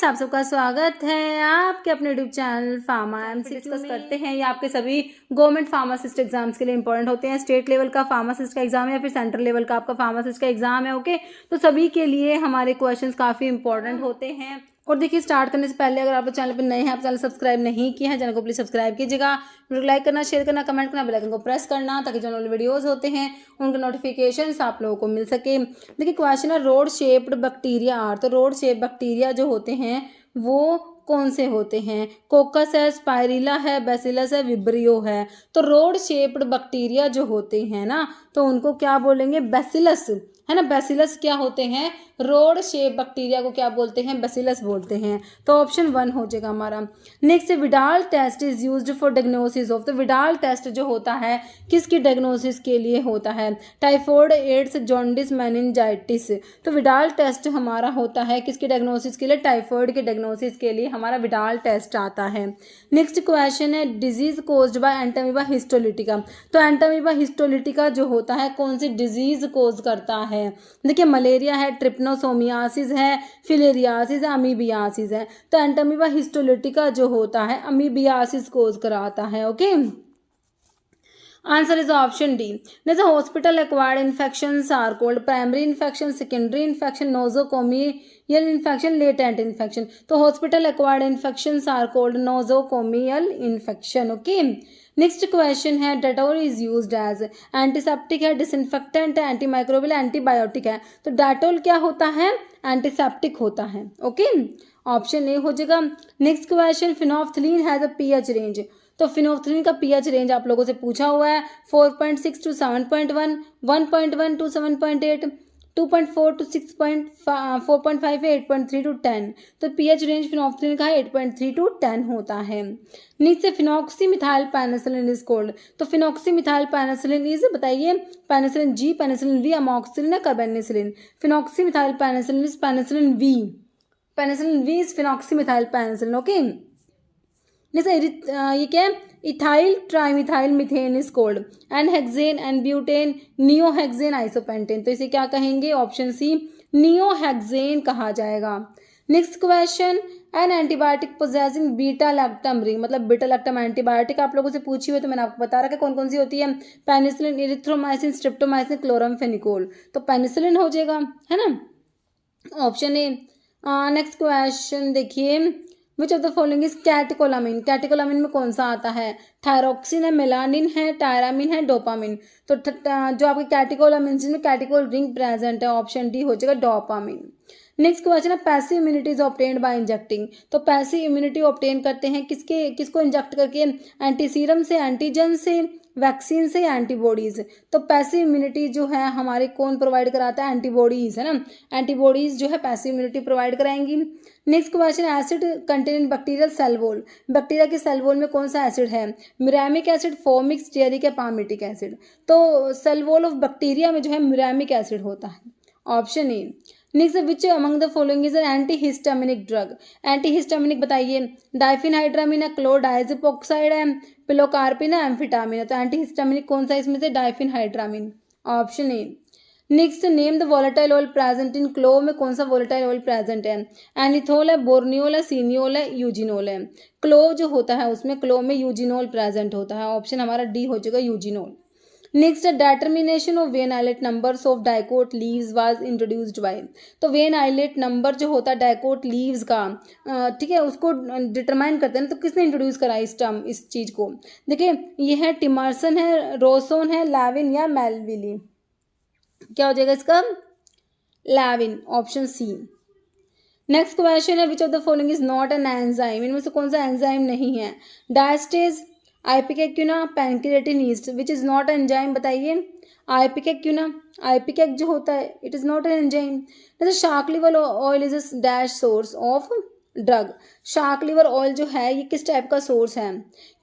Friends, आप सबका स्वागत है आपके अपने YouTube channel pharma MCQ discuss करते हैं। ये आपके सभी गवर्नमेंट फार्मासिस्ट एग्जाम्स के लिए इंपॉर्टेंट होते हैं। स्टेट लेवल का फार्मासिस्ट का एग्जाम या फिर सेंट्रल लेवल का आपका फार्मासिस्ट का एग्जाम है। ओके, तो सभी के लिए हमारे क्वेश्चंस काफी इंपॉर्टेंट होते हैं। और देखिए, स्टार्ट करने से पहले अगर आप चैनल पर नए हैं, आप चैनल सब्सक्राइब नहीं किए हैं, चैनल को प्लीज सब्सक्राइब कीजिएगा। वीडियो को लाइक करना, शेयर करना, कमेंट करना, बेल आइकन को प्रेस करना, ताकि जो वीडियोस होते हैं उनके नोटिफिकेशंस आप लोगों को मिल सके। देखिए, क्वेश्चन है रोड शेप्ड बैक्टीरिया आर। तो रोड शेप बैक्टीरिया जो होते हैं वो कौन से होते हैं? कोकस है, स्पाइरिला है, बेसिलस है, विब्रियो है। तो रोड शेप्ड बैक्टीरिया जो होते हैं ना, तो उनको क्या बोलेंगे? बेसिलस, है ना। बेसिलस क्या होते हैं? रोड शेप बैक्टीरिया को क्या बोलते हैं? बेसिलस बोलते हैं। तो ऑप्शन 1 हो जाएगा हमारा। Next, Widal test is used for diagnosis of. तो विडाल टेस्ट जो होता है किसकी डायग्नोसिस के लिए होता है? Typhoid, AIDS, jaundice, meningitis. तो विडाल टेस्ट हमारा होता है किसकी डायग्नोसिस के लिए? टाइफॉइड के डायग्नोसिस के लिए हमारा विडाल टेस्ट आता है। नेक्स्ट क्वेश्चन है disease caused by Entamoeba histolytica. तो एंटामीबा हिस्टोलिटिका जो होता है कौन सी डिजीज कोज करता है? देखिए, मलेरिया है, ट्रिप्नोसोमियासिस है, फिलेरियासिस है, अमीबियासिस है। तो एंटामीबा हिस्टोलिटिका जो होता है अमीबियासिस कोज कराता है। Okay, answer is option D. जैसे hospital acquired infections are called primary infection, secondary infection, nosocomial infection, latent infection. तो hospital acquired infections are called nosocomial infection. Okay, next question है Dettol is used as antiseptic है, disinfectant है, antimicrobial, antibiotic है। तो Dettol क्या होता है? Antiseptic होता है। ओके, ऑप्शन ए हो जाएगा। Next question, phenolphthalein has a pH range. तो फिनोफ्थलीन का पीएच रेंज आप लोगों से पूछा हुआ है 4.6 टू 7.1, 1.1 टू 7.8, 2.4 टू 4.5 है, 8.3 टू 10। तो पीएच रेंज फिनोफ्थलीन का 8.3 टू 10 होता है। नीचे phenoxy methyl penicillin is called. तो फिनॉक्सी मिथाइल पेनिसिलिन इज, बताइए, penicillin G, penicillin V, amoxicillin या carbenicillin? Phenoxy methyl penicillin is penicillin V. Penicillin V is phenoxy methyl penicillin. Okay, जैसे ये क्या है? Ethyl trimethyl methane is called n hexane, n butane, neohexane, isopentane. तो इसे क्या कहेंगे? ऑप्शन सी, नियोहेक्सेन कहा जाएगा। Next question, an antibiotic possessing beta lactam ring. मतलब बीटा लैक्टम एंटीबायोटिक आप लोगों से पूछी हुई, तो मैंने आपको बता रखा है कौन कौन सी होती है। Penicillin, erythromycin, streptomycin, chloramphenicol. तो पेनिसिलिन हो जाएगा, है ना, ऑप्शन ए। नेक्स्ट क्वेश्चन देखिए, which of the following is catecholamine. Catecholamine में कौन सा आता है? थायरोक्सिन है, मेलानिन है, टायरामिन है, डोपामिन। तो जो आपके कैटेकोलामिन जिसमें कैटेकोल रिंग प्रेजेंट है, ऑप्शन डी हो जाएगा डोपामिन। नेक्स्ट क्वेश्चन है passive immunity is obtained by injecting. तो पैसिव इम्यूनिटी ऑब्टेन करते हैं किसको इंजेक्ट करके? एंटीसीरम से, एंटीजन से, वैक्सीन से या एंटीबॉडीज। तो पैसिव इम्यूनिटी जो है हमारे कौन प्रोवाइड कराता है? एंटीबॉडीज, है ना। एंटीबॉडीज जो है पैसिव इम्यूनिटी प्रोवाइड कराएंगी। Next question, acid content bacterial cell wall. Bacteria के सेल वॉल में कौन सा एसिड है? मिरामिक एसिड, फोमिक, स्टेरिक या पामिटिक एसिड। तो सेल वॉल ऑफ बैक्टीरिया में जो है मिरामिक एसिड होता है, option A. Next, which among the following is an antihistaminic drug. Antihistaminic बताइए, डाइफिनहाइड्रामिन है, क्लोरडाइजेपोक्साइड है, पिलोकार्पिन है, एम्फिटामिन है। तो एंटीहिस्टामिनिक कौन सा इसमें से? Diphenhydramine, option A. Next, name the volatile oil present in clove. में कौन सा वोलेटाइल ऑयल प्रेजेंट है? एनिथोल है, बोर्नियोल है, सीनियोल है, यूजिनोल है। क्लोव जो होता है उसमें क्लोव में यूजिनोल प्रेजेंट होता है, ऑप्शन हमारा डी हो जाएगा, eugenol. Next, determination of vein islet numbers of dicot leaves was introduced by. तो वेन आइलेट नंबर जो होता है डाइकोट लीव्स का, ठीक है, उसको डिटरमाइन करते हैं। तो किसने इंट्रोड्यूस करा इस चीज को? देखिए, ये है टिमरसन है, रोसोन है, लैविन या मेलविली। क्या हो जाएगा इसका? लैविन, ऑप्शन सी। नेक्स्ट क्वेश्चन है which of the following is not an enzyme. इनमें से कौन सा एंजाइम नहीं है? Diastase, ipecacuanha, pancreatin yeast. Which is not enzyme, बताइए। आइपिकेक्यूना, आइपिकेक जो होता है it is not an enzyme. जैसे shark liver oil is a dash source of drug. Shark liver oil जो है ये किस टाइप का सोर्स है?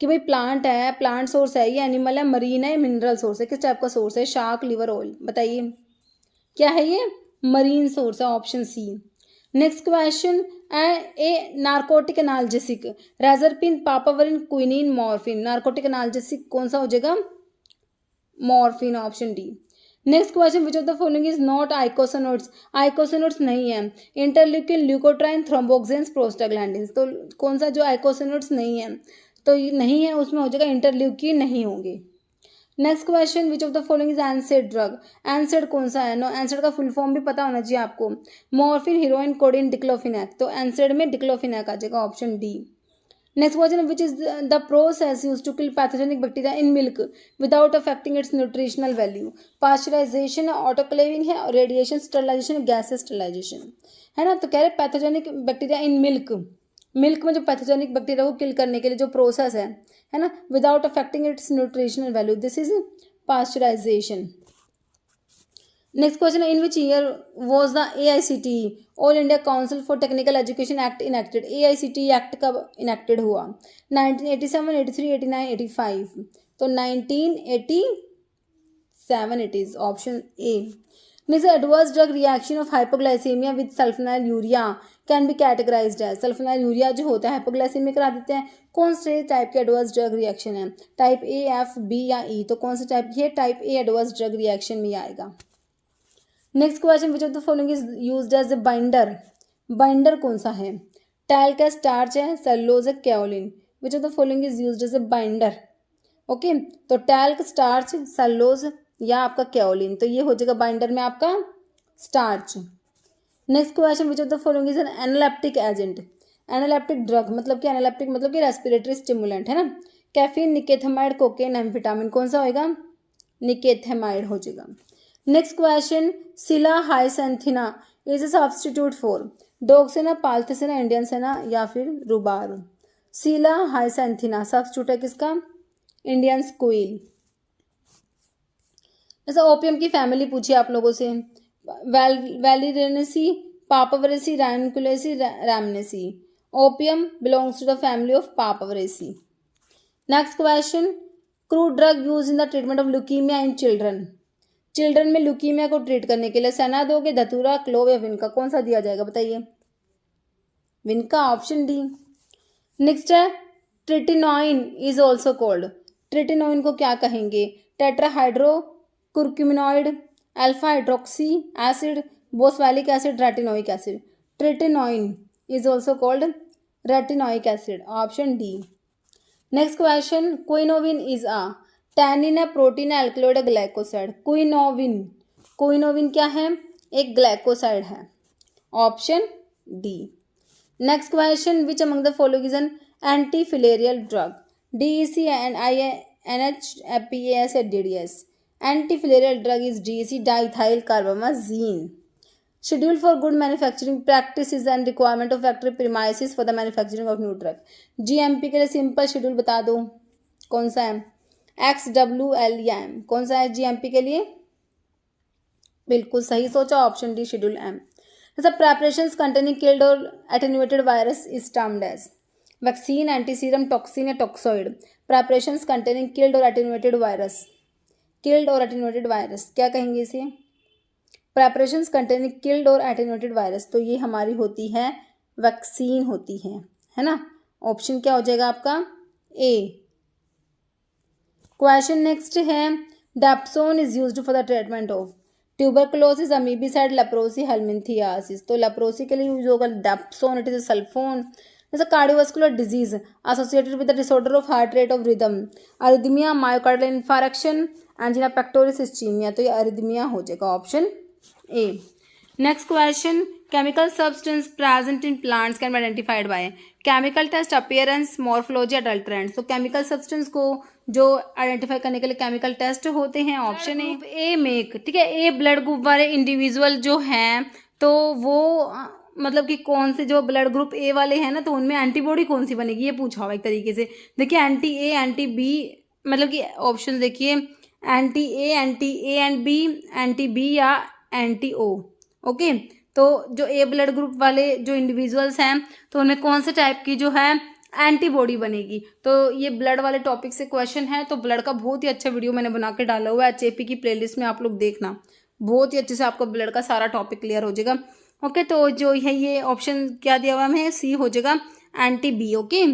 कि भाई प्लांट है, प्लांट सोर्स है, ये एनिमल है, मरीन है, मिनरल सोर्स है, किस टाइप का सोर्स है शार्क लिवर ऑयल? बताइए क्या है ये? मरीन सोर्स है, option C. Next question, a narcotic analgesic, reserpine, papaverine, quinine, morphine. Narcotic analgesic कौन सा हो जाएगा? Morphine, option D. Next question, which of the following is not eicosanoids? Eicosanoids नहीं है। Interleukin, leukotriene, thromboxanes, prostaglandins. तो कौन सा जो आइकोसोनोट्स नहीं है, तो ये नहीं है, उसमें हो जाएगा इंटरल्यूकिन नहीं होंगे। Next question, which of the following is एनसेड drug? एनसेड कौन सा है? नो, एनसेड का फुल फॉर्म भी पता होना चाहिए आपको। Morphine, heroin, codeine, diclofenac. तो एनसेड में डिक्लोफिनैक आ जाएगा, option D. Next question, which is the process used to kill pathogenic bacteria in milk without affecting its nutritional value? Pasteurisation, autoclaving है, रेडिएशन, स्टरलाइजेशन, गैस स्टरलाइजेशन, है ना। तो कह रहे pathogenic bacteria in milk, milk में जो pathogenic bacteria को किल करने के लिए जो प्रोसेस है ना, without affecting its nutritional value, this is pasteurization. Next question, in which year was the AICTE all India council for technical education act enacted? AICTE act कब इनेक्टेड हुआ? 1987, 83, 89, 85। तो 1987 it is, option A. Next, adverse drug reaction of hypoglycemia with sulfonyl urea can be categorized as? Sulfonyl urea जो होता है hypoglycaemia करा देते हैं, कौन से टाइप के एडवर्स ड्रग रिएक्शन है? टाइप ए, एफ, बी या ई? तो कौन से टाइप की है? Type A adverse drug reaction में आएगा। Next question, which of the following is used as a binder? Binder कौन सा है? टैल्क है, स्टार्च है, सेलुलोज है, kaolin. Which of the following is used as a binder? Okay, तो talc, starch, cellulose या आपका कैओलिन, तो ये हो जाएगा बाइंडर में आपका starch. Next question, which of the following is N analeptic agent? Analeptic drug मतलब कि एनालेप्टिक मतलब कि रेस्पिरेटरी स्टिमुलेंट, है ना। कैफीन, निकेथेमाइड, कोकेन, एम्फेटामिन, कौन सा होएगा? निकेथेमाइड हो जाएगा। Next question, scilla hyacinthina is a substitute for? डॉक्सिना, पाल्थेसिना, इंडियन सेना या फिर रुबार? सिला हाइसेंथिना सब्सटीट्यूट है किसका? Indian squill. जैसे ओपियम की फैमिली पूछी आप लोगों से, Valerianaceae, Papaveraceae, Ranunculaceae, Rhamnaceae. Opium belongs to the family of Papaveraceae. Next question, crude drug use in the treatment of leukaemia in children? Children में leukaemia को ट्रीट करने के लिए सेना दोगे, धतूरा, क्लोव या विनका, कौन सा दिया जाएगा बताइए? Vinca, option D. नेक्स्ट है, tretinoin is also called? Tretinoin को क्या कहेंगे? Tetrahydro curcuminoid, alpha hydroxy acid, boswellic acid, retinoic acid. Tretinoin is also called retinoic acid, option D. Next question, quinovin is a? Tannin है, protein है, alkaloid है, glycoside? Quinovin, quinovin क्या है? एक glycoside है, option D. Next question, which among the following is an antifilarial drug? DEC and NHPAS या DDS? Antifilarial drug is DEC, diethylcarbamazine. Schedule for good manufacturing practices and requirement of factory premises for the manufacturing of new drug? GMP के लिए simple schedule बता दो, कौन सा है? XWL या M? कौन सा है GMP के लिए? बिल्कुल सही सोचा, ऑप्शन डी, शेड्यूल M। जैसे प्रेपरेशंस कंटेनिंग किल्ड और attenuated virus is termed as? Vaccine, antiserum, toxin या टॉक्सोइड? प्रेपरेशंस कंटेनिंग किल्ड और एटेन्यूएटेड वायरस, किल्ड और एटेन्यूएटेड वायरस क्या कहेंगे इसे? प्रेपरेशंस कंटेनिंग किल्ड और एटेन्यूएटेड वायरस, तो ये हमारी होती है वैक्सीन होती है ना। ऑप्शन क्या हो जाएगा आपका? ए। क्वेश्चन नेक्स्ट है, dapsone is used for the treatment of? Tuberculosis, amoebicide, leprosy, helminthiasis. तो लेप्रोसी के लिए यूज होगा dapsone, it is a sulphone. जैसे cardiovascular disease associated with the disorder of heart rate of rhythm, arrhythmia, myocardial infarction, angina pectoris, ischaemia. तो ये arrhythmia हो जाएगा, option A. Next question, chemical substance present in plants can be identified by? Chemical test, appearance, morphology, adulterants. तो chemical substance को जो identify करने के लिए केमिकल टेस्ट होते हैं, ऑप्शन ए मेक, ठीक है। ए ब्लड ग्रुप वाले इंडिविजुअल जो हैं, तो वो मतलब कि कौन से जो ब्लड ग्रुप ए वाले हैं ना, तो उनमें एंटीबॉडी कौन सी बनेगी, ये पूछा हुआ एक तरीके से। देखिए एंटी ए, एंटी बी, मतलब कि ऑप्शन देखिए, anti A and B, anti B या एंटी ओ। ओके, तो जो ए ब्लड ग्रुप वाले जो इंडिविजुअल्स हैं, तो उनमें कौन से टाइप की जो है एंटीबॉडी बनेगी। तो ये ब्लड वाले टॉपिक से क्वेश्चन है। तो ब्लड का बहुत ही अच्छा वीडियो मैंने बना के डाला हुआ है HAP की प्लेलिस्ट में, आप लोग देखना, बहुत ही अच्छे से आपको ब्लड का सारा टॉपिक क्लियर हो जाएगा। ओके, तो जो है ये ऑप्शन क्या दिया हुआ है, सी हो जाएगा, anti B. Okay,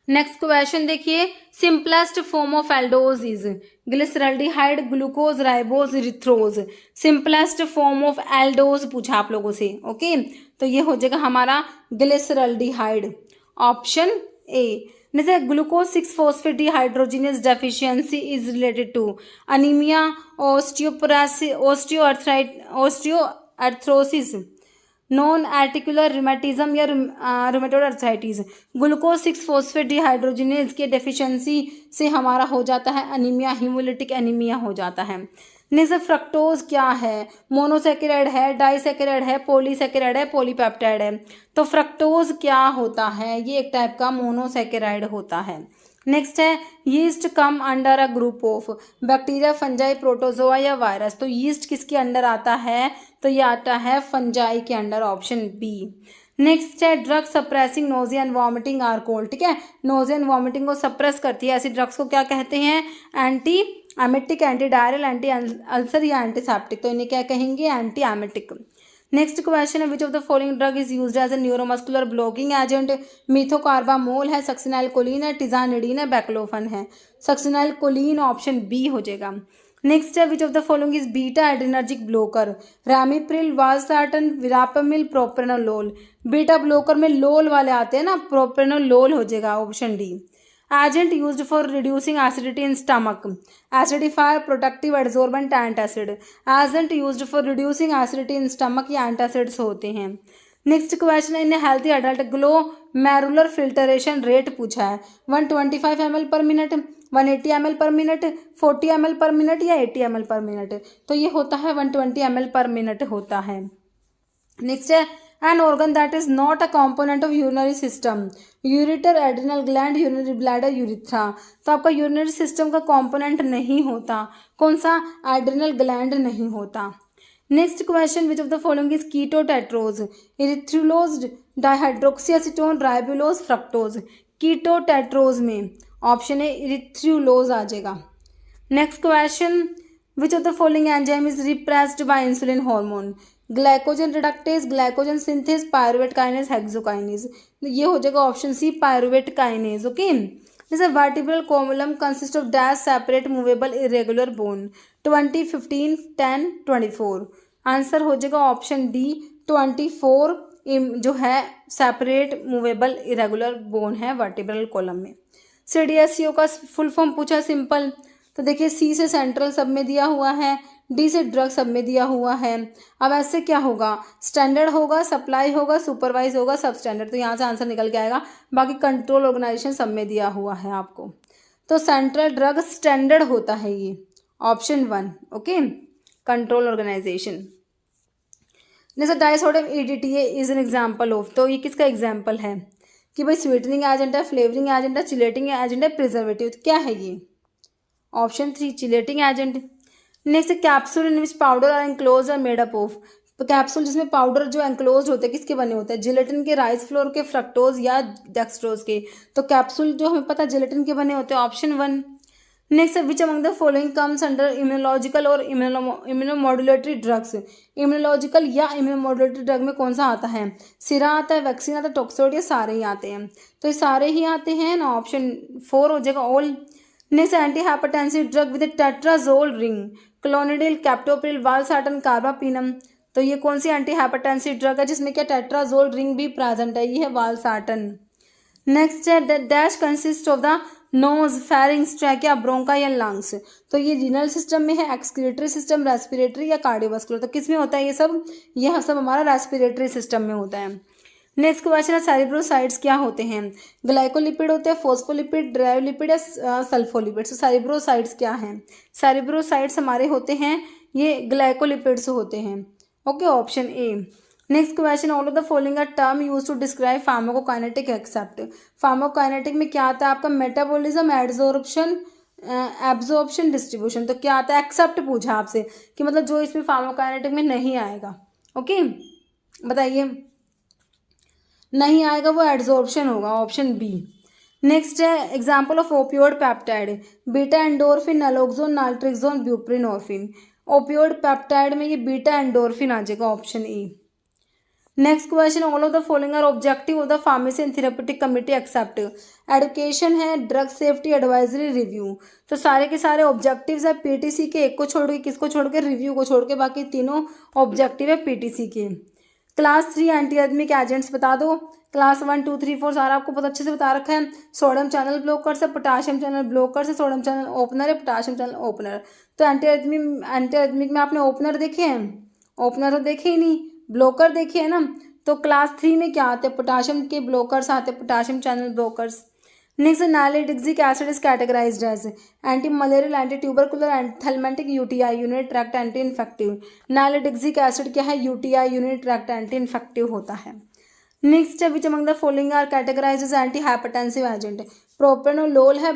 next question देखिए, simplest form of aldose is glyceraldehyde, glucose, ribose, erythrose. Simplest form of aldose पूछा आप लोगों से। ओके, तो ये हो जाएगा हमारा ग्लिसरल्डिहाइड, ऑप्शन ए। जैसे glucose 6 phosphate dehydrogenase deficiency is related to anaemia, osteoarthritis, non articular rheumatism या rheumatoid arthritis. Glucose 6 phosphate dehydrogenase के डेफिशिएंसी से हमारा हो जाता है अनीमिया, हीमोलिटिक एनीमिया हो जाता है। जैसे फ्रक्टोज क्या है, मोनोसेकेराइड है, डाइसेकेराइड है, पॉलीसेकेराइड है, पॉलीपेप्टाइड है। तो फ्रक्टोज क्या होता है, ये एक टाइप का मोनोसेकेराइड होता है। नेक्स्ट है yeast come under a group of bacteria, fungi, protozoa या वायरस। तो यीस्ट किसके अंडर आता है, तो ये आता है फंजाई के अंडर, ऑप्शन बी। नेक्स्ट है drug suppressing nausea and vomiting are called, ठीक है, नोजिया एंड वॉमिटिंग को सप्रेस करती है ऐसी ड्रग्स को क्या कहते हैं, anti emetic, anti diarrheal, anti ulcer या एंटीसेप्टिक। तो इन्हें क्या कहेंगे, एंटी एमिटिक। नेक्स्ट क्वेश्चन है which of the following drug is used as a neuromuscular blocking agent. Methocarbamol है, सक्सिनाइलकोलिन है, टिजानिडीन है, बैक्लोफन है। सक्सिनाइलकोलिन ऑप्शन बी हो जाएगा। नेक्स्ट है which of the following is beta adrenergic blocker. Ramipril, valsartan, verapamil, propranolol. Beta blocker में लोल वाले आते हैं ना, प्रोप्रेनोलोल हो जाएगा, option D. Agent used for reducing acidity in stomach, acidifier, protective, adsorbent, antacid. Agent used for reducing acidity in stomach या antacids होते हैं। नेक्स्ट क्वेश्चन है in healthy adult glomerular filtration rate पूछा है, 125 ml per minute, 180 ml per minute, 40 ml per minute या 80 ml per minute. तो ये होता है 120 ml पर मिनट होता है। नेक्स्ट है an organ that is not a component of urinary system, ureter, adrenal gland, urinary bladder, urethra। तो आपका यूरिनरी सिस्टम का कंपोनेंट नहीं होता, कौन सा, एड्रिनल ग्लैंड नहीं होता। Next question which of the following is keto tetrose, erythrulose, dihydroxyacetone, ribulose, fructose. Keto tetrose में ऑप्शन है इरिथ्रुलोज आ जाएगा। Next question which of the following enzyme is repressed by insulin hormone, glycogen reductase, glycogen synthase, pyruvate kinase, hexokinase. ये हो जाएगा option C, pyruvate kinase. Okay, जैसे vertebral column consist of dash separate movable irregular bone, 20, 15, 10, 24। Answer हो जाएगा option D, 24 जो है separate movable irregular bone है vertebral column में। सीडीएससीओ का फुल फॉर्म पूछा, सिंपल। तो देखिए सी से सेंट्रल सब में दिया हुआ है, डी से ड्रग सब में दिया हुआ है। अब ऐसे क्या होगा, स्टैंडर्ड होगा, सप्लाई होगा, सुपरवाइज होगा, सब स्टैंडर्ड। तो यहाँ से आंसर निकल के आएगा, बाकी कंट्रोल ऑर्गेनाइजेशन सब में दिया हुआ है आपको। तो सेंट्रल ड्रग स्टैंडर्ड होता है ये, ऑप्शन 1। Okay, control organisation. जैसे disodium EDTA is an example of, तो ये किसका एग्जाम्पल है कि भाई स्वीटनिंग एजेंट है, फ्लेवरिंग एजेंट है, चिलेटिंग एजेंट है, प्रिजर्वेटिव। क्या है ये, option 3 chelating agent. Next capsule in which powder are enclose are made up of. तो कैप्सूल जिसमें पाउडर जो एनक्लोज होते हैं किसके बने होते हैं, जिलेटिन के, राइस फ्लोर के, फ्रक्टोज या डेक्सट्रोज के। तो कैप्सूल जो हमें पता है जिलेटिन के बने होते हैं, option 1। Next which among the following comes under immunological और इम्यूनोमॉड्यूलेटरी ड्रग्स। इम्यूनोलॉजिकल या इम्यूनोमॉड्यूलेटरी ड्रग में कौन सा आता है, सिरा आता है, वैक्सीन आता है, टॉक्सोइड, ये सारे ही आते हैं। तो ये सारे ही आते हैं ना, ऑप्शन 4 हो जाएगा all. Next anti hypertensive drug with tetrazole ring, clonidine, captopril, valsartan, carbapenem. तो ये कौन सी एंटी हाइपरटेंसिव ड्रग है जिसमें क्या टेट्राजोल रिंग भी प्रेजेंट है, ये है वालसार्टन। नेक्स्ट है dash consist of the nose, pharynx, trachea, ब्रोंका या लंग्स। तो ये रीनल सिस्टम में है, एक्सक्रीटरी सिस्टम, रेस्पिरेटरी या कार्डियोवास्कुलर। तो किस में होता है ये सब, यह सब हमारा रेस्पिरेटरी सिस्टम में होता है। नेक्स्ट क्वेश्चन है सेरिब्रोसाइड्स क्या होते हैं, ग्लाइकोलिपिड होते हैं, फोस्फोलिपिड, ड्राइवलिपिड या सल्फोलिपिड। तो सेरिब्रोसाइड्स क्या हैं, सेरिब्रोसाइड्स हमारे होते हैं ये ग्लाइकोलिपिड्स होते हैं। Okay, option A. Next question all of the following are term use to describe pharmacokinetic except. Pharmacokinetic में क्या आता है आपका, मेटाबॉलिज्म, एड्सॉर्प्शन, एब्जॉर्प्शन, डिस्ट्रीब्यूशन। तो क्या आता है, एक्सेप्ट पूछा आपसे कि मतलब जो इसमें फार्माकोकाइनेटिक में नहीं आएगा। ओके, बताइए, नहीं आएगा वो एड्सॉर्प्शन होगा, ऑप्शन बी। नेक्स्ट है example of opioid peptide, beta endorphin, naloxone, naltrexone, buprenorphine. Opioid peptide में ये बीटा एंडोर्फिन आ जाएगा, option A. Next question, all of the following are objective of the pharmacy and therapeutic committee except. Education है, drug safety advisory, review. तो सारे के सारे objectives है पीटीसी के, एक को छोड़ के, किसको छोड़ के, रिव्यू को छोड़ के, बाकी तीनों ऑब्जेक्टिव है पीटीसी के। क्लास 3 एंटी एडमिक एजेंट्स बता दो। क्लास 1 2 3 4 सारा आपको बहुत अच्छे से बता रखा है। सोडियम चैनल ब्लॉकर से, पोटाशियम चैनल ब्लॉकर से, सोडियम चैनल ओपनर है, पोटाशियम चैनल ओपनर। तो एंटी एडमिक में आपने ओपनर देखे हैं? ओपनर तो देखे ही नहीं, ब्लॉकर देखे है ना। तो क्लास 3 में क्या आते हैं? पोटाशियम के ब्लॉकर्स आते हैं, potassium channel blockers. Next, nalidixic acid is categorised as anti malarial, anti tubercular, anthelmintic, UTI, urinary tract anti infective. Nalidixic acid क्या है? UTI, urinary tract anti infective होता है। नेक्स्ट है, which among the following are categorised as anti hypertensive agent? Propranolol है,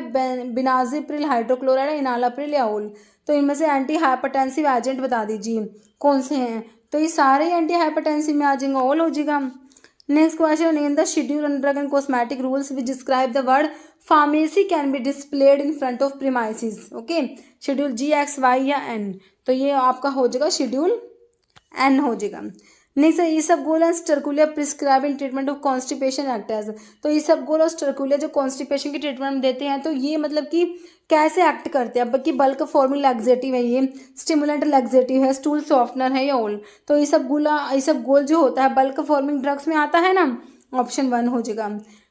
benazepril hydrochloride है, enalapril या ओल। तो इनमें से एंटी हाइपरटेंसिव एजेंट बता दीजिए कौन से हैं। तो ये सारे एंटी हाइपरटेंसिव में आ जाएंगे, ऑल हो जाएगा। Next question, in the schedule on drug and cosmetic rules which describe the word pharmacy can be displayed in front of premises. Okay, schedule G, X, Y या एन। तो ये आपका हो जाएगा शेड्यूल एन हो जाएगा। नेक्स्ट है, isabgol and sterculia prescribe in treatment of constipation act as. तो इसबगोल और स्टरकुलिया जो कॉन्स्टिपेशन की ट्रीटमेंट देते हैं, तो ये मतलब कि कैसे एक्ट करते हैं? कि बल्क फॉर्मिंग लैक्सेटिव है, ये स्टिमुलेंट लैक्सेटिव है, स्टूल सॉफ्टनर है या ओल। तो इसबगोल जो होता है बल्क फॉर्मिंग ड्रग्स में आता है ना, ऑप्शन 1 हो जाएगा।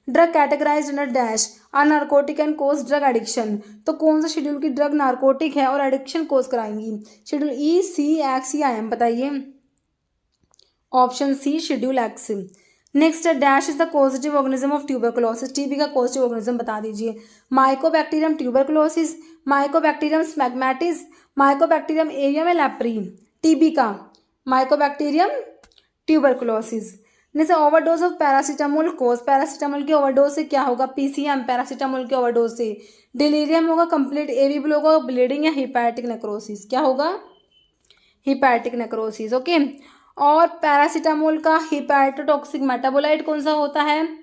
Drug categorise under dash are narcotic and cause drug addiction. तो कौन सा शेड्यूल की ड्रग नार्कोटिक है और एडिक्शन कोज कराएंगी? शेड्यूल ई, सी, एक्स या एम? बताइए। Option C, schedule X. Next है, dash is the positive organism of tuberculosis. TB का पॉजिटिव ऑर्गेनिज्म बता दीजिए। Mycobacterium tuberculosis, mycobacterium smegmatis, mycobacterium avium या लेप्री। टीबी का माइकोबैक्टीरियम ट्यूबरकुलोसिस। जैसे overdose of paracetamol cause, paracetamol की overdose से क्या होगा? पीसीएम, पैरासीटामोल की ओवरडोज से। डिलीरियम होगा, कंप्लीट एवी होगा, ब्लीडिंग या हिपैटिक नेक्रोसिस। क्या होगा? Hepatic necrosis. ओके, और पैरासीटामोल का हिपैटोटॉक्सिक मेटाबोलाइट कौन सा होता है?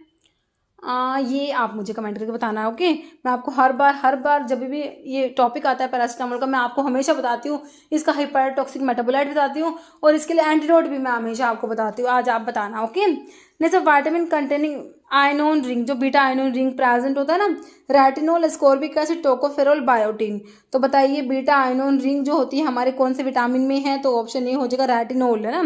ये आप मुझे कमेंट करके बताना है। ओके, मैं आपको हर बार जब भी ये टॉपिक आता है पैरासीटामोल का, मैं आपको हमेशा बताती हूँ, इसका हिपैटोटॉक्सिक मेटाबोलाइट बताती हूँ, और इसके लिए एंटीडोट भी मैं हमेशा आपको बताती हूँ। आज आप बताना। ओके, जैसे विटामिन कंटेनिंग आयनोन रिंग, जो बीटा आयनोन रिंग प्रेजेंट होता है ना, retinol, ascorbic acid, tocopherol, biotin. तो बताइए बीटा आयनोन रिंग जो होती है हमारे कौन से विटामिन में है? तो ऑप्शन ए हो जाएगा, रेटिनोल है ना,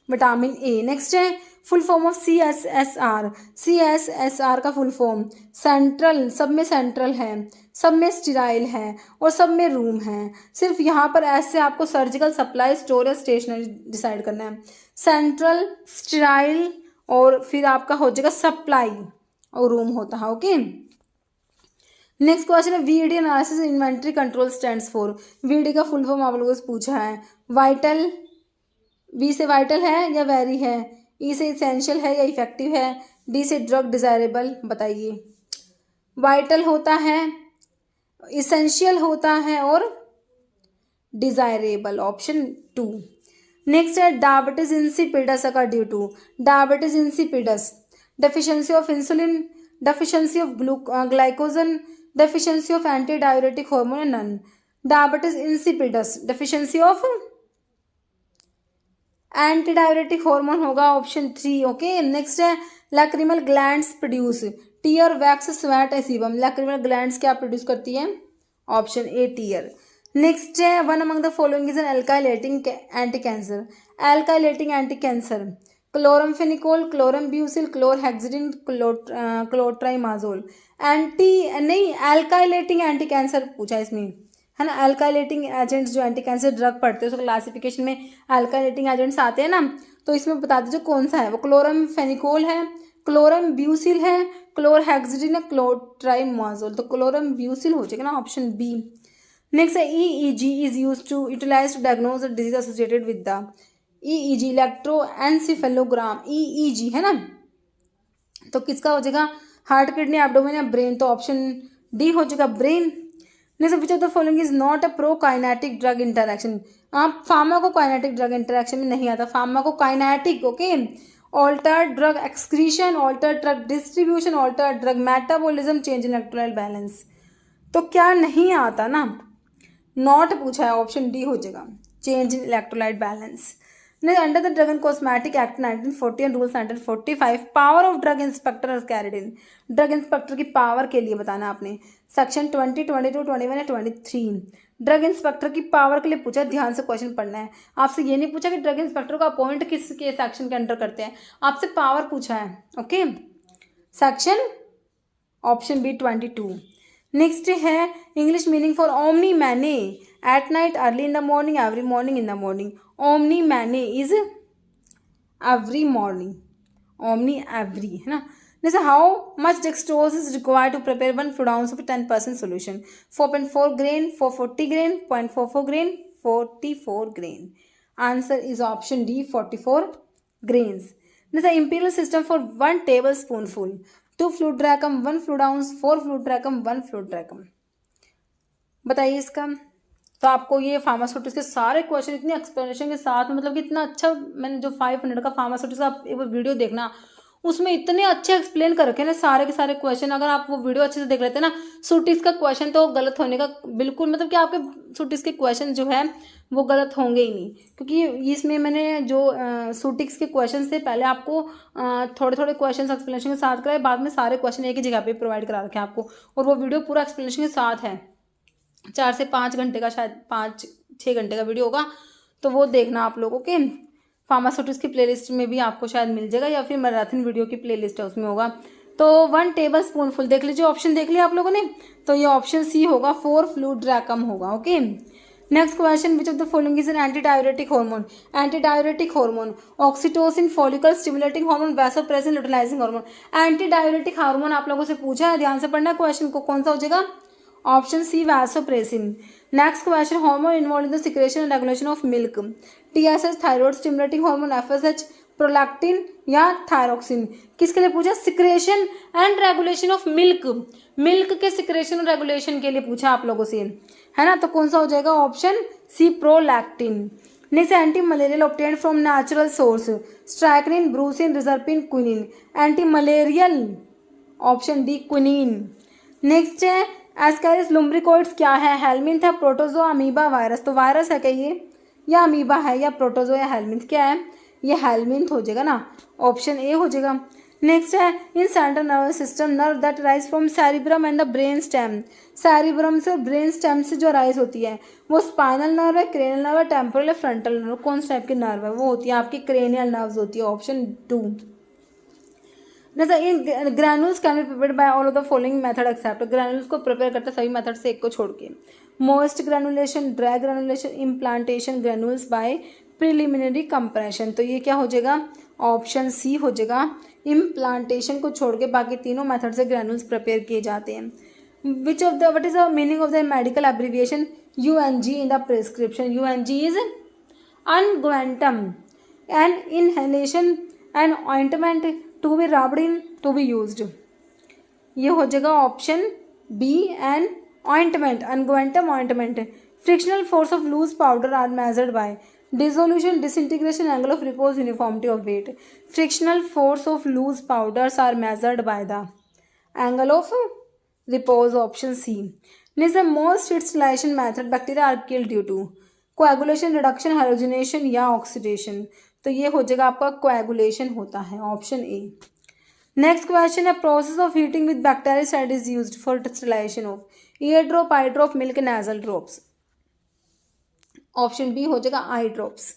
विटामिन ए। नेक्स्ट है, full form of CSSR। CSSR का फुल फॉर्म सेंट्रल, सब में सेंट्रल है, सब में स्टीराइल है और सब में रूम है। सिर्फ यहाँ पर ऐसे आपको सर्जिकल सप्लाई, स्टोर या स्टेशनरी डिसाइड करना है। सेंट्रल, स्टीराइल और फिर आपका हो जाएगा सप्लाई और रूम होता है। ओके, नेक्स्ट क्वेश्चन है, VD analysis inventory control stands for. VD का फुल फॉर्म आप लोगों से पूछा है। वाइटल, V से वाइटल है या वेरी है? E से इसेंशियल है या इफेक्टिव है? D से ड्रग डिजायरेबल। बताइए। वाइटल होता है, इसेंशियल होता है और डिजायरेबल, ऑप्शन 2। नेक्स्ट है, diabetes insipidus occur due to. Diabetes insipidus, deficiency of insulin, deficiency of glycogen, deficiency of anti diuretic hormone, none. Diabetes insipidus, deficiency of anti diuretic hormone होगा, option 3। Okay, next है, lacrimal glands produce tear, wax, sweat, sebum. Lacrimal glands क्या produce करती है? Option A, tear. Next है, one among the following is an alkylating anti cancer. Alkylating anti cancer, chloramphenicol, chlorambucil, chlorhexidine, clotrimazole. Alkylating anti cancer पूछा इसमें, है ना। Alkylating agents जो anti cancer drug पढ़ते हैं, उसको क्लासिफिकेशन में एल्काइलेटिंग एजेंट्स आते हैं ना, तो इसमें बता दीजिए कौन सा है। वो क्लोरमफेनिकोल है, क्लोरमब्यूसिल है, क्लोरहेक्सिडिन है, क्लोट्राइमाजोल। तो क्लोरमब्यूसिल हो जाएगा ना, ऑप्शन बी। नेक्स्ट है, EEG is utilized to diagnose the disease associated with the. EEG, electroencephalogram, EEG है ना, तो किसका हो जाएगा? हार्ट, किडनी, एब्डोमेन या ब्रेन। तो ऑप्शन डी हो जाएगा, brain. Next, which of the following is not a prokinetic drug interaction. आप फार्माकोकाइनेटिक ड्रग इंटरैक्शन में नहीं आता, pharmacokinetic. Okay, altered drug excretion, altered drug distribution, altered drug metabolism, change in electrolyte balance. तो क्या नहीं आता ना, नॉट पूछा है, ऑप्शन डी हो जाएगा, change in electrolyte balance. Under the Drug and Cosmetic Act 1940 and Rules 1945, power of drug inspector is carried in. Drug inspector की पावर के लिए बताना आपने सेक्शन 20, 22, 21 या 23. ड्रग इंस्पेक्टर की पावर के लिए पूछा, ध्यान से क्वेश्चन पढ़ना है. आपसे ये नहीं पूछा कि ड्रग इंस्पेक्टर को अपॉइंट किस के सेक्शन के अंडर करते हैं, आपसे पावर पूछा है. Okay, section option B 22. Next है English meaning for omni mane. At night, early in the morning, every morning, in the morning. Omni mane is every morning, omni every, है ना. जैसे how much dextrose is required to prepare 1 fluid ounce of 10% solution. 4.4 grain, 440 grain, 0.44 grain, 44 grain. Answer is option D, 44 grains. जैसे imperial system for 1 tablespoonful, 2 fluid drachm, 1 fluid ounce, 4 fluid drachm, 1 fluid drachm. बताइए इसका. तो आपको ये pharmaceutics के सारे question इतनी explanation के साथ में, मतलब कि इतना अच्छा, मैंने जो 500 का फार्मास्यूटिक्स का आप एक बार वीडियो देखना, उसमें इतने अच्छे एक्सप्लेन कर रखे हैं ना सारे के सारे क्वेश्चन. अगर आप वो वीडियो अच्छे से देख लेते हैं ना, सूटिक्स का क्वेश्चन तो गलत होने का बिल्कुल, मतलब कि आपके सूटिक्स के क्वेश्चन जो है वो गलत होंगे ही नहीं, क्योंकि इसमें मैंने जो सूटिक्स के क्वेश्चन थे पहले आपको थोड़े थोड़े क्वेश्चन एक्सप्लेनेशन के साथ कराए, बाद में सारे क्वेश्चन एक ही जगह पे प्रोवाइड करा रखे हैं आपको, और वो वीडियो पूरा एक्सप्लेनेशन के साथ है. 4 से 5 घंटे का, शायद 5-6 घंटे का वीडियो होगा, तो वो देखना आप लोगों के. फार्मास्यूटिक्स की प्लेलिस्ट में भी आपको शायद मिल जाएगा, या फिर मैराथन वीडियो की प्लेलिस्ट है उसमें होगा. तो 1 टेबलस्पूनफुल देख लीजिए, ऑप्शन देख लिया आप लोगों ने, तो ये ऑप्शन सी होगा, 4 फ्लूइड ड्रैकम होगा. Okay, next question, which of the following is an anti diuretic hormone. Anti diuretic hormone, oxytocin, follicle stimulating hormone, vasopressin, luteinizing hormone. Anti diuretic hormone आप लोगों से पूछा है, ध्यान से पढ़ना क्वेश्चन को, कौन सा हो जाएगा, option C, vasopressin. Next question, hormone involve in the secretion and regulation of milk. TSH, thyroid stimulating hormone, FSH, prolactin या थायरोक्सिन. किसके लिए पूछा, secretion and regulation of milk. Milk के सिक्रेशन और रेगुलेशन के लिए पूछा आप लोगों से, है ना. तो कौन सा हो जाएगा, option C, prolactin. Next, anti malarial obtained from natural source. Strychnine, brucine, reserpine, quinine. Anti malarial, option D, quinine. Next है एस्कैरिस लुम्ब्रिकोइड्स क्या है, हेलमिंथ है, प्रोटोजो, अमीबा, वायरस. तो वायरस है क्या ये, या अमीबा है, या प्रोटोजो, या हेलमिंथ, क्या है, ये हेलमिंथ हो जाएगा ना, ऑप्शन ए हो जाएगा. नेक्स्ट है in central nervous system, nerve that rise from cerebrum and the brain stem. Cerebrum से, ब्रेन स्टेम से जो राइज होती है वो स्पाइनल नर्व है, क्रेनियल नर्व है, टेम्पोरल है, फ्रंटल नर्व. कौन सा टाइप की नर्व है, वो होती है आपकी क्रेनियल नर्व्स होती है, option 2. In granules can be prepared by all of the following method except. Granules को प्रिपेयर करते सभी मेथड से एक को छोड़ के. Most granulation, dry granulation, implantation granules by preliminary compression. तो ये क्या हो जाएगा, ऑप्शन सी हो जाएगा. इम्प्लांटेशन को छोड़ के बाकी तीनों मेथड से ग्रैनुल्स प्रिपेयर किए जाते हैं. Which of the, what is the meaning of the medical abbreviation UNG in the prescription. UNG is unguentum, an inhalation and ointment to be rubbed in, to be used. ये हो जाएगा option B, an ointment, unguentum ointment. Frictional force of loose powder are measured by dissolution, disintegration, angle of repose, uniformity of weight. Frictional force of loose powders are measured by the angle of repose, option C. Next, the most sterilization method bacteria are killed due to coagulation, reduction, halogenation या oxidation. तो ये हो जाएगा आपका coagulation होता है, option A. Next question है process of heating with bactericide is used for sterilisation of ear drop, eye drop, milk, nasal drops. Option B हो जाएगा आई ड्रॉप्स.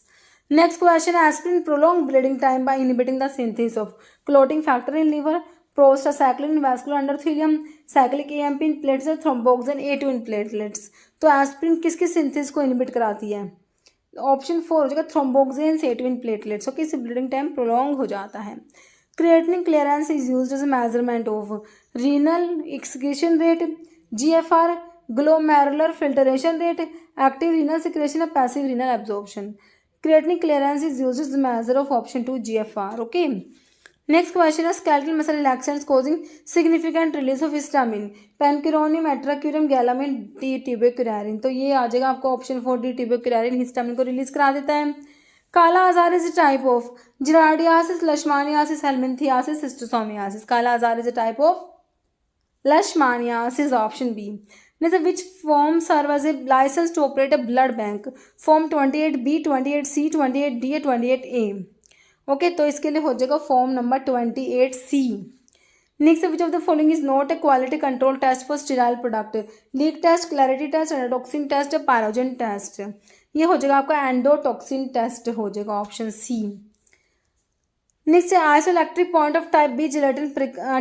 नेक्स्ट क्वेश्चन है aspirin prolong bleeding time by inhibiting the synthesis of clotting factor in liver, prostacyclin in vascular endothelium, cyclic AMP in platelets, thromboxane A2 in platelets. तो aspirin किसकी synthesis को inhibit कराती है, option 4 हो जाएगा thromboxane A2 in platelets. Okay, इससे bleeding time prolong हो जाता है. Creatinine clearance is used as a measurement of renal excretion rate, GFR, glomerular filtration rate, active renal secretion और passive renal absorption. Creatinine clearance is used as measure of option 2 GFR. Okay, next question है skeletal muscle relaxants causing significant release of histamine, pancuronium, atracurium, gallamine, D tubocurarine. तो ये आ जाएगा आपको option 4 D tubocurarine histamine को release करा देता है. Kala azar is a type of giardiasis, leishmaniasis, helminthiasis, schistosomiasis. Kala azar is a type of leishmaniasis, option B. Next which form serve as a licence to operate a blood bank, form 28B, 28C, 28D या 28A। Okay, तो इसके लिए हो जाएगा form number 28C। Next which of the following is not a quality control test for sterile product, leak test, clarity test, endotoxin test या pyrogen test. ये हो जाएगा आपका एंडोटॉक्सिन टेस्ट हो जाएगा ऑप्शन सी। नेक्स्ट है isoelectric point of type B gelatin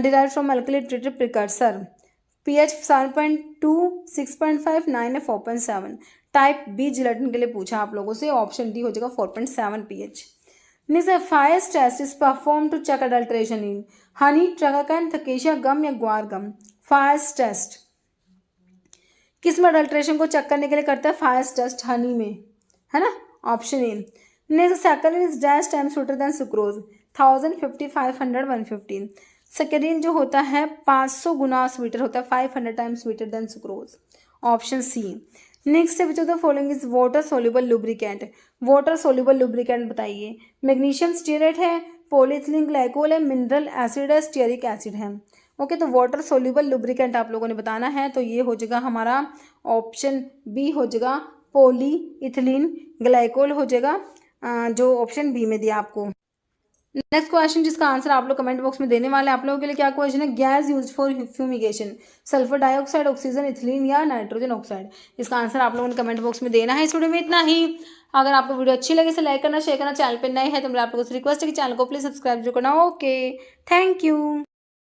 derived from alkali treated precursor, pH 7.2, 6.5, 9 या 4.7। Type B gelatin के लिए पूछा आप लोगों से, ऑप्शन डी हो जाएगा 4.7 pH। नेक्स्ट है Fiehe's test is perform to check adulteration in honey, tragacanth, थकेशिया गम या ग्वार गम। फायर्स टेस्ट किस में अडल्ट्रेशन को चेक करने के लिए करता है? फायर्स टेस्ट हनी में, है ना, option A. Next saccharin is dash time sweeter than sucrose, 1000, 50, 500, 115। Saccharin जो होता है 500 गुना स्वीटर होता है, 500 times sweeter than sucrose, option C. Next है which of the following is water soluble lubricant, water soluble lubricant बताइए। मैग्नीशियम स्टीरेट है, polyethylene glycol है, मिनरल एसिड है, स्टीयरिक एसिड है। ओके, तो वाटर सोल्यूबल लुब्रिकेंट आप लोगों ने बताना है, तो ये हो जाएगा हमारा ऑप्शन बी हो जाएगा पॉलीइथिलीन ग्लाइकोल हो जाएगा, जो ऑप्शन बी में दिया आपको। नेक्स्ट क्वेश्चन जिसका आंसर आप लोग कमेंट बॉक्स में देने वाले हैं। आप लोगों के लिए क्या क्वेश्चन है? Gas use for fumigation, sulphur dioxide, oxygen, ethylene या नाइट्रोजन ऑक्साइड। इसका आंसर आप लोगों ने कमेंट बॉक्स में देना है। इस वीडियो में इतना ही। अगर आपको वीडियो अच्छी लगे तो लाइक करना, शेयर करना, चैनल पर नए हैं तो मेरा आप लोगों से रिक्वेस्ट है कि चैनल को प्लीज सब्सक्राइब जो करना। Okay, thank you.